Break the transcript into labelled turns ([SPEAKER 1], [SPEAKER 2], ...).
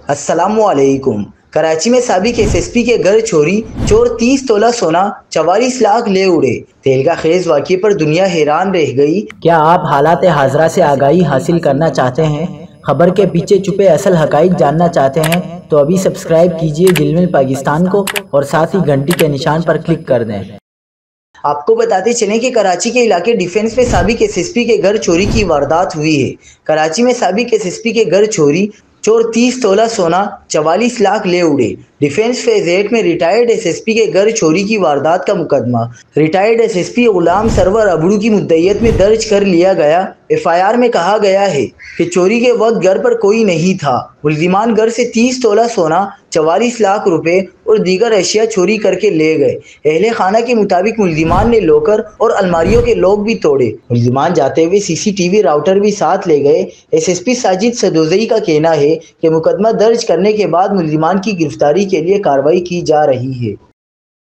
[SPEAKER 1] अस्सलाम वालेकुम। कराची में साबिक एसएसपी के घर चोरी, चोर 30 तोला सोना 44 लाख ले उड़े। तेलगा खेज वाक़ये पर दुनिया हैरान रह गई।
[SPEAKER 2] क्या आप हालात हाजरा से आगाही हासिल करना चाहते हैं? खबर के पीछे छुपे असल हकाइक जानना चाहते हैं तो अभी सब्सक्राइब कीजिए दिलमिल पाकिस्तान को और साथ ही घंटी के निशान पर क्लिक कर दें।
[SPEAKER 1] आपको बताते चलें कि कराची के इलाके डिफेंस में साबिक एसएसपी के घर चोरी की वारदात हुई है। कराची में साबिक एसएसपी के घर चोरी, चोर 30 तोला सोना 44 लाख ले उड़े। डिफेंस फेज 8 में रिटायर्ड एसएसपी के घर चोरी की वारदात का मुकदमा रिटायर्ड एसएसपी गुलाम सरवर अबड़ू की मुद्दईयत में दर्ज कर लिया गया। एफआईआर में कहा गया है कि चोरी के वक्त घर पर कोई नहीं था। मुल्जिमान घर से 30 तोला सोना, 44 लाख रुपए और दीगर अशिया चोरी करके ले गए। अहले खाना के मुताबिक मुल्जिमान ने लॉकर और अलमारियों के लॉक भी तोड़े। मुल्जिमान जाते हुए सीसीटीवी राउटर भी साथ ले गए। एसएसपी साजिद सदोजई का कहना है कि मुकदमा दर्ज करने के बाद मुल्जिमान की गिरफ्तारी के लिए कार्रवाई की जा रही है।